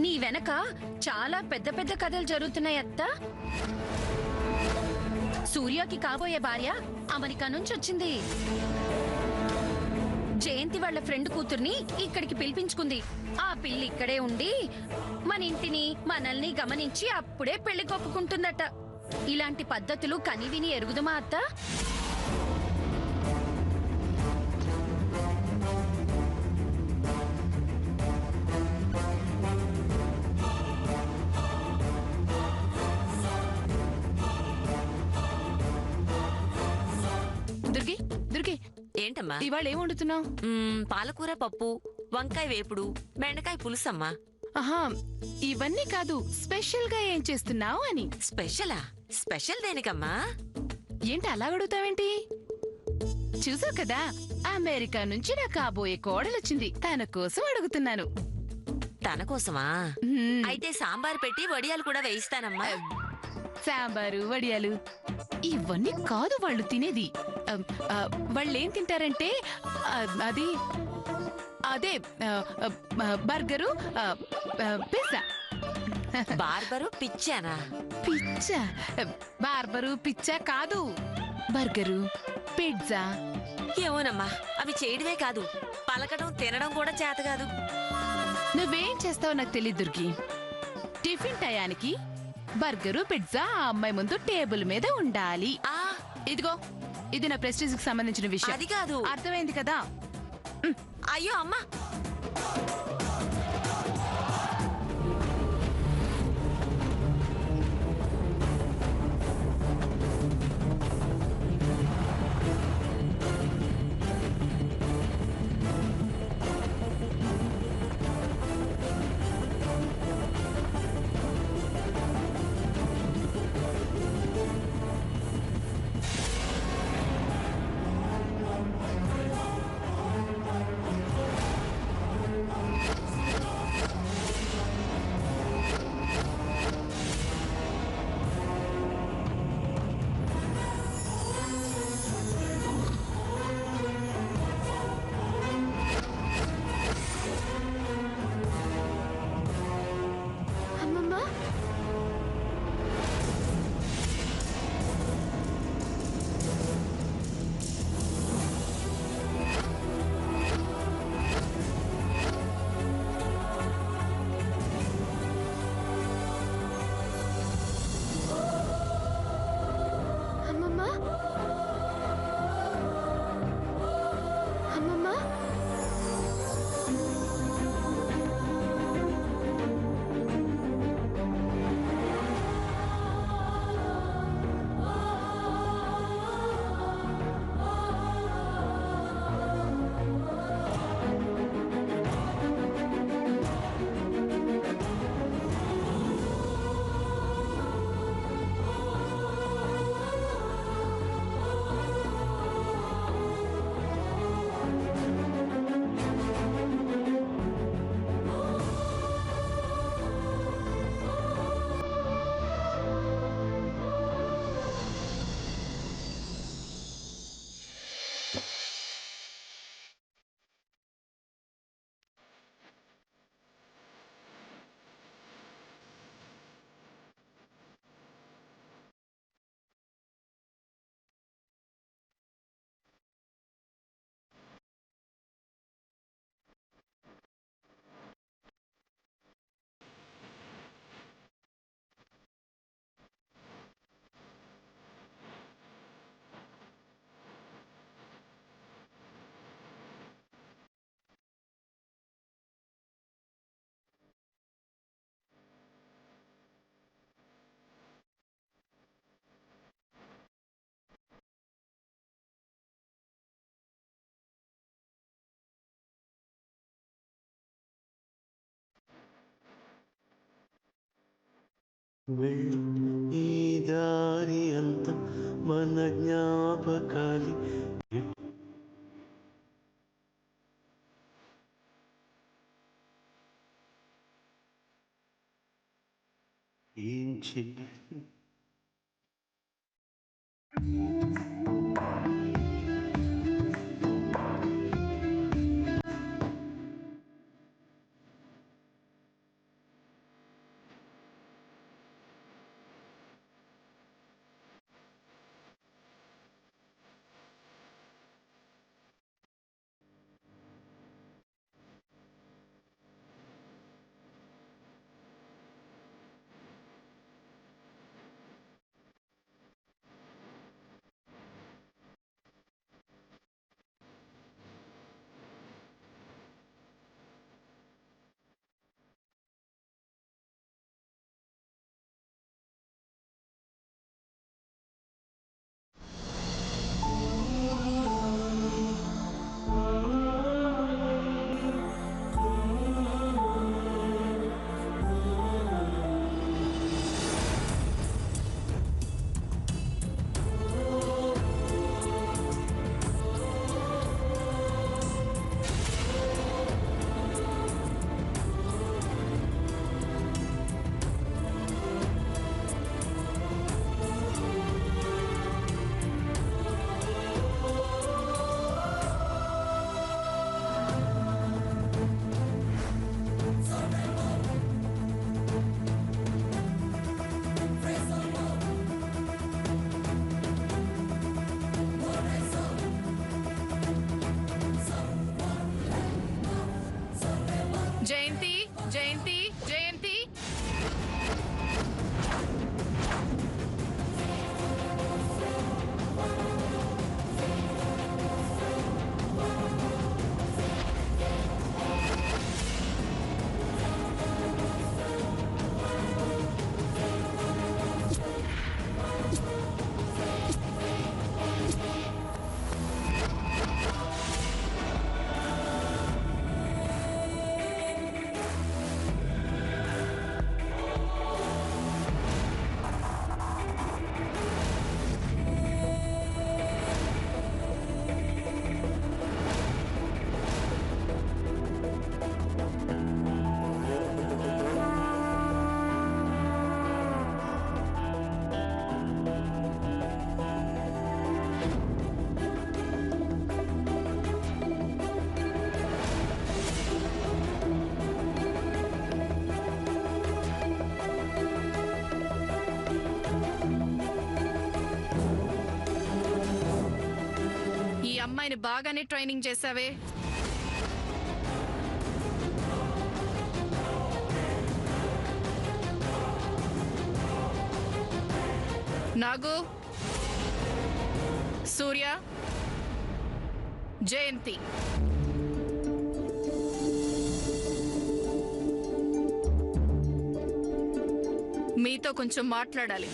నీ వెనక చాలా పెద్ద పెద్ద కథలు జరుగుతున్నాయి అత్త. సూర్యకి కాబోయే భార్య అమెరికా నుంచి వచ్చింది. జయంతి వాళ్ళ ఫ్రెండ్ కూతుర్ని ఇక్కడికి పిలిపించుకుంది. ఆ పిల్లి ఇక్కడే ఉండి మన ఇంటిని మనల్ని గమనించి అప్పుడే పెళ్లి కొప్పుకుంటుందట. ఇలాంటి పద్ధతులు కనివిని ఎరుగుదమా అత్త? దుర్గి దుర్గి, ఏంటమ్మా? ఇవాళ ఏం వండుతున్నావు? పాలకూర పప్పు, వంకాయ వేపుడు, బెండకాయ పులుసమ్మా. ఆహా, ఇవన్నీ కాదు, స్పెషల్ గా ఏం చేస్తున్నావు అని. స్పెషలా? స్పెషల్ దేనికమ్మా? ఏంటి అలా అడుగుతావేంటి? చూసావు కదా, అమెరికా నుంచి నా కాబోయే కోడలొచ్చింది, తన కోసం అడుగుతున్నాను. తన కోసమా? అయితే సాంబార్ పెట్టి వడియాలు కూడా వేయిస్తానమ్మా. సాంబారు వడియాలు ఇవన్నీ కాదు వాళ్ళు తినేది. వాళ్ళేం తింటారంటే అది అదే బర్గరు, పిజ్జా. బార్బరు పిచ్చానా? పిజ్జా, బార్బరు పిజ్జా కాదు, బర్గరు పిజ్జా. ఏమోనమ్మా, అవి చేయడమే కాదు, పలకడం తినడం కూడా చేత కాదు. నువ్వేం చేస్తావో నాకు తెలియదు దుర్గి. టిఫిన్ టయానికి బర్గరు పిజ్జా ఆ అమ్మాయి ముందు టేబుల్ మీద ఉండాలి. ఇదిగో, ఇది నా ప్రెస్టీజ్ కి సంబంధించిన విషయం. అది కాదు. అర్థమైంది కదా? అయ్యో అమ్మా, ఈ దారి అంత మన జ్ఞాపకాలి ఏం చెయ్యి అమ్మాయిని బాగానే ట్రైనింగ్ చేసావే. నాగు, సూర్య, జయంతి, మీతో కొంచెం మాట్లాడాలి.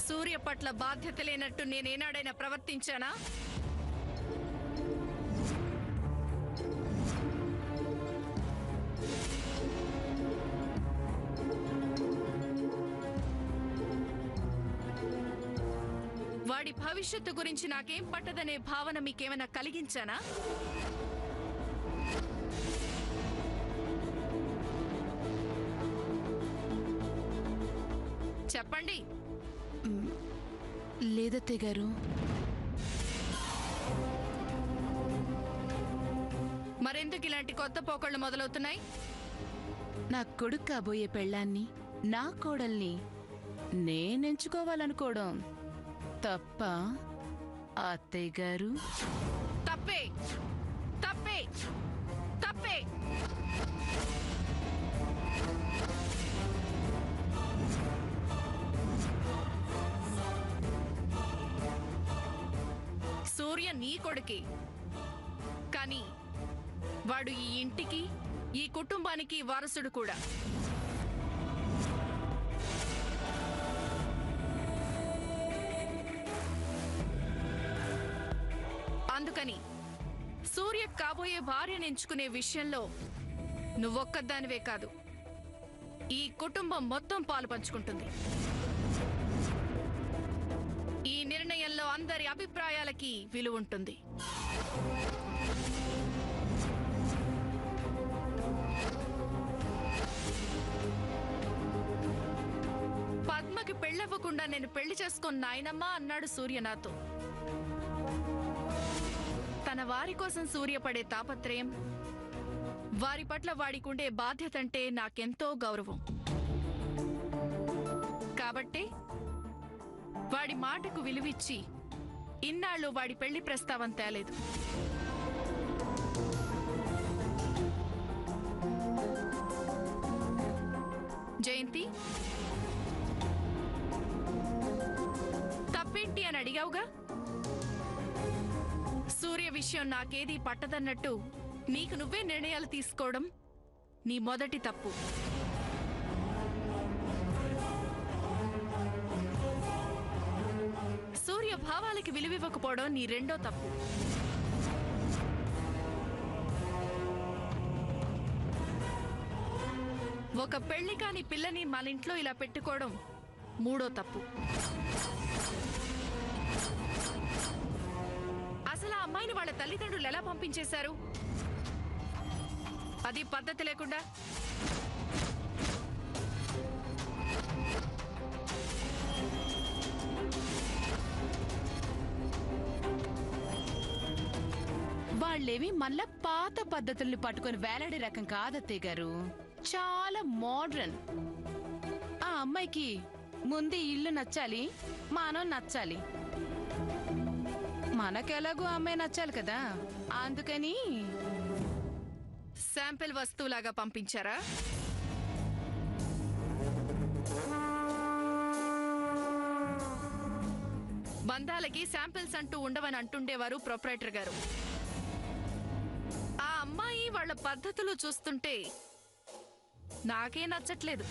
సూర్య పట్ల బాధ్యత లేనట్టు నేనేనాడైనా ప్రవర్తించానా? వాడి భవిష్యత్తు గురించి నాకేం పట్టదనే భావన మీకేమైనా కలిగించానా? చెప్పండి. లేదత్తయ్య గారు. మరెందుకు ఇలాంటి కొత్త పోకళ్ళు మొదలవుతున్నాయి? నా కొడుకు కాబోయే పెళ్ళాన్ని, నా కోడల్ని నేనెంచుకోవాలనుకోవడం తప్ప అత్తయ్య గారు? తప్పే, తప్పే, తప్పే. సూర్య నీ కొడుకే, కానీ వాడు ఈ ఇంటికి, ఈ కుటుంబానికి వారసుడు కూడా. అందుకని సూర్య కాబోయే భార్యను ఎంచుకునే విషయంలో నువ్వొక్కదానివే కాదు, ఈ కుటుంబం మొత్తం పాలు పంచుకుంటుంది. ఈ నిర్ణయంలో అందరి అభిప్రాయాలకి విలువ ఉంటుంది. పద్మకి పెళ్ళవ్వకుండా నేను పెళ్లి చేసుకున్న నాయనమ్మా అన్నాడు సూర్య నాతో. తన వారి కోసం సూర్య పడే తాపత్రయం, వారి పట్ల వాడికుండే బాధ్యత అంటే నాకెంతో గౌరవం. కాబట్టే వాడి మాటకు విలువిచ్చి ఇన్నాళ్ళు వాడి పెళ్లి ప్రస్తావం తేలేదు. జయంతి, తప్పేంటి అని అడిగావుగా? సూర్య విషయం నాకేదీ పట్టదన్నట్టు నీకు నువ్వే నిర్ణయాలు తీసుకోవడం నీ మొదటి తప్పు. సూర్య భావాలకి విలువివ్వకపోవడం నీ రెండో తప్పు. ఒక పెళ్లి కాని పిల్లని మన ఇంట్లో ఇలా పెట్టుకోవడం మూడో తప్పు. అసలు ఆ అమ్మాయిని వాళ్ళ తల్లిదండ్రులు ఎలా పంపించేశారు? అది పద్ధతి లేకుండా. వాళ్ళేమి మళ్ళా పాత పద్ధతుల్ని పట్టుకొని వేలాడే రకం కాదత్తయ్య గారు, చాలా మోడ్రన్. ఆ అమ్మాయికి ముందు ఇల్లు నచ్చాలి, మనం నచ్చాలి. మనకెలాగో అమ్మాయి నచ్చాలి కదా, అందుకని శాంపిల్ వస్తువులాగా పంపించారా? బంధాలకి శాంపిల్స్ అంటూ ఉండవని అంటుండేవారు ప్రొపరేటర్ గారు. ఆ అమ్మాయి వాళ్ళ పద్ధతులు చూస్తుంటే నాకే నచ్చట్లేదు.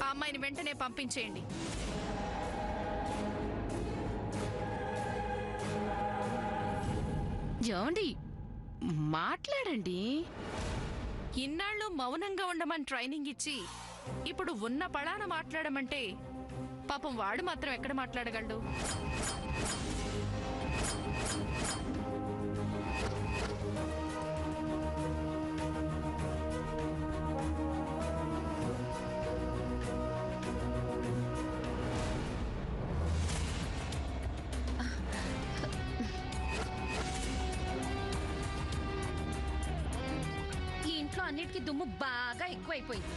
ఆ అమ్మాయిని వెంటనే పంపించేయండి. ఏమండి, మాట్లాడండి. ఇన్నాళ్ళు మౌనంగా ఉండమని ట్రైనింగ్ ఇచ్చి ఇప్పుడు ఉన్న పళాన మాట్లాడమంటే పాపం వాడు మాత్రం ఎక్కడ మాట్లాడగలడు? ఈ ఇంట్లో అన్నిటికీ దుమ్ము బాగా ఎక్కువైపోయింది.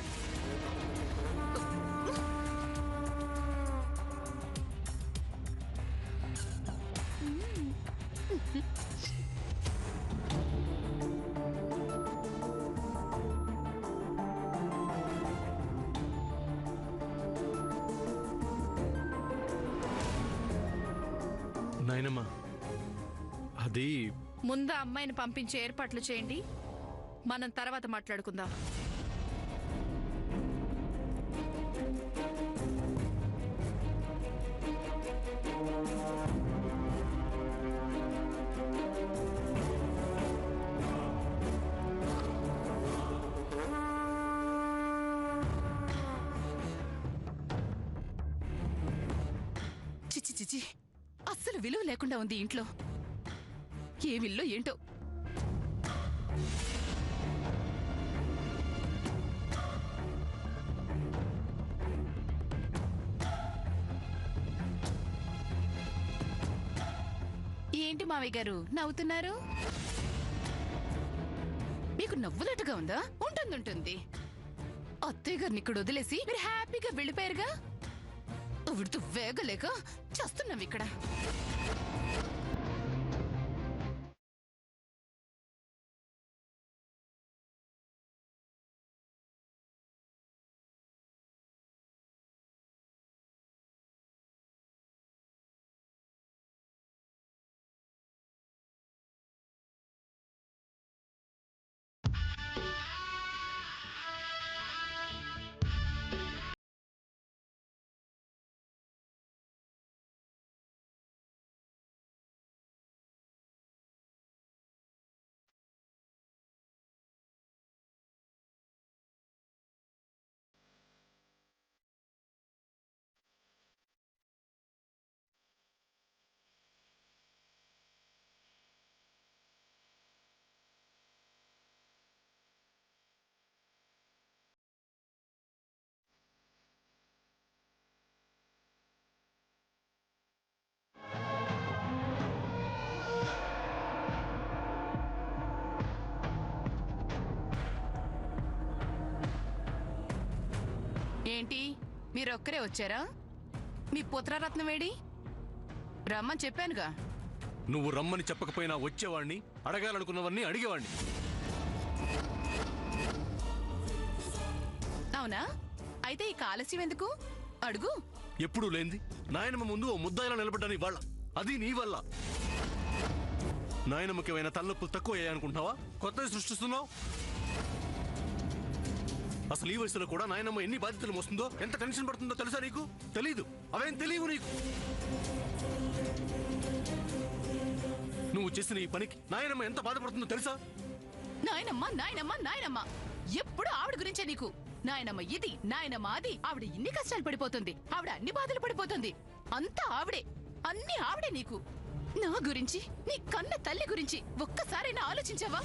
నాయనమ్మా, అది ముందు అమ్మాయిని పంపించే ఏర్పాట్లు చేయండి, మనం తర్వాత మాట్లాడుకుందాం. చిచి చిచి, అస్సలు విలువ లేకుండా ఉంది ఇంట్లో. ఏ విల్లో ఏంటో. ఏంటి మావయ్య గారు నవ్వుతున్నారు? మీకు నవ్వులట్టుగా ఉందా? ఉంటుంది. అత్తయ్య గారిని ఇక్కడ వదిలేసి మీరు హ్యాపీగా వెళ్ళిపోయారుగా. ఉడుతూ వేగలేక చేస్తున్నాం ఇక్కడ. ఏంటి, మీరొక్కరే వచ్చారా? మీ పుత్రరత్నం వేడి? రమ్మని చెప్పానుగా. నువ్వు రమ్మని చెప్పకపోయినా వచ్చేవాణ్ణి, అడగాలనుకున్నవన్నీ అడిగేవాణ్ణి. అవునా? అయితే ఈ ఆలస్యం ఎందుకు? అడుగు. ఎప్పుడూ లేంది నాయనమ్మ ముందు ఓ ముద్దాయిలా నిలబడ్డాను ఇవాళ, అది నీ వల్ల. నాయనమ్మకి ఏమైనా తలనొప్పులు తక్కువ అయ్యాయనుకుంటున్నావా? కొత్తది సృష్టిస్తున్నావు. అసలు ఈ వయసులో కూడా నాయనమ్మ ఎన్ని బాధ్యతలు మోస్తుందో, ఎంత టెన్షన్ పడుతుందో తెలుసా నీకు? తెలీదు. అవేం తెలియవు నీకు. నువ్వు చేసిన ఈ పనికి నాయనమ్మ ఎంత బాధపడుతుందో తెలుసా? నాయనమ్మ నాయనమ్మ నాయనమ్మ ఎప్పుడు ఆవిడ గురించే నీకు. నాయనమ్మ ఇది, నాయనమ్మ అది. ఆవిడ ఇన్ని కష్టాలు పడిపోతుంది, ఆవిడ అన్ని బాధలు పడిపోతుంది. అంతా ఆవిడే, అన్ని ఆవిడే నీకు. నా గురించి, నీ కన్న తల్లి గురించి ఒక్కసారైనా ఆలోచించావా?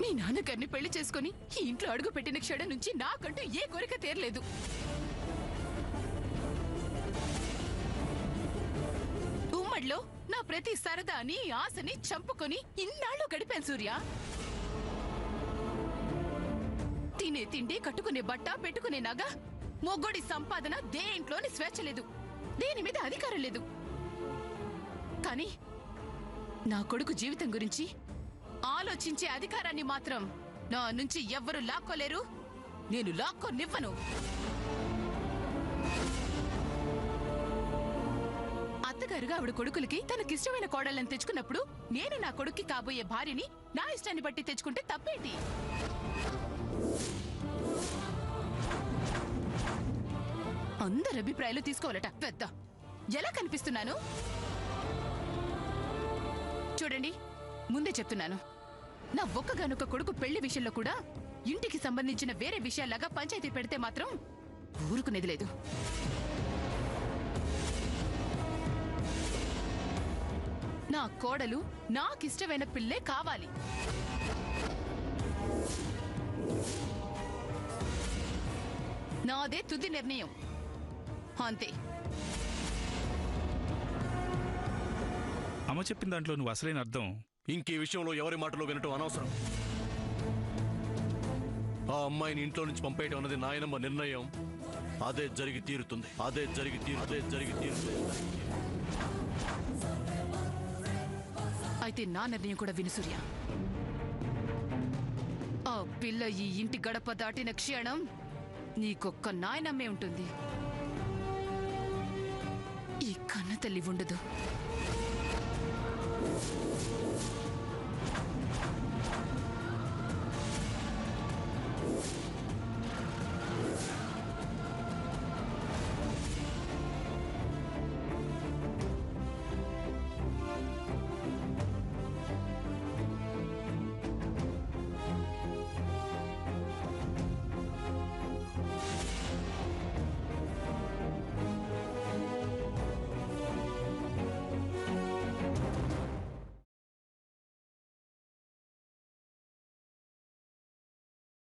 మీ నాన్నగారిని పెళ్లి చేసుకుని ఈ ఇంట్లో అడుగు పెట్టిన క్షణం నుంచి నాకంటూ ఏ కోరిక తీరలేదు. ఉమ్మడిలో నా ప్రతి సరదాని, ఆశని చంపుకొని ఇన్నాళ్ళు గడిపాను సూర్య. తినే తిండి, కట్టుకునే బట్ట, పెట్టుకునే నగ, మొగ్గోడి సంపాదన, దేంట్లోని స్వేచ్ఛ లేదు, దేని మీద అధికారం లేదు. కానీ నా కొడుకు జీవితం గురించి ఆలోచించే అధికారాన్ని మాత్రం నా నుంచి ఎవ్వరూ లాక్కోలేరు, నేను లాక్కోనివ్వను. అత్తగారుగా ఆవిడ కొడుకులకి తనకిష్టమైన కోడళ్ళని తెచ్చుకున్నప్పుడు నేను నా కొడుక్కి కాబోయే భార్యని నా ఇష్టాన్ని బట్టి తెచ్చుకుంటే తప్పేంటి? అందరి అభిప్రాయాలు తీసుకోవాలట. పెద్ద ఎలా కనిపిస్తున్నాను చూడండి. ముందే చెప్తున్నాను, నా ఒక్కగానొక్క కొడుకు పెళ్లి విషయంలో కూడా ఇంటికి సంబంధించిన వేరే విషయాల్లాగా పంచాయతీ పెడితే మాత్రం ఊరుకునేది లేదు. నా కోడలు నాకిష్టమైన పిల్లే కావాలి. నాదే తుది నిర్ణయం, అంతే. అమ్మ చెప్పిన దాంట్లో నువ్వు అసలైన అర్థం. ఇంకే విషయంలో ఎవరి మాటలో వినటం అనవసరం. ఆ అమ్మాయిని ఇంట్లో నుంచి పంపేయటం అన్నది నాయనమ్మ నిర్ణయం. అదే జరిగి తీరుతుంది. అదే జరిగి తీరుతుంది. అయితే నా నిర్ణయం కూడా విను సూర్య. ఆ పిల్ల ఈ ఇంటి గడప దాటిన క్షణం నీకొక్క నాయనమ్మే ఉంటుంది, ఈ కన్న తల్లి ఉండదు.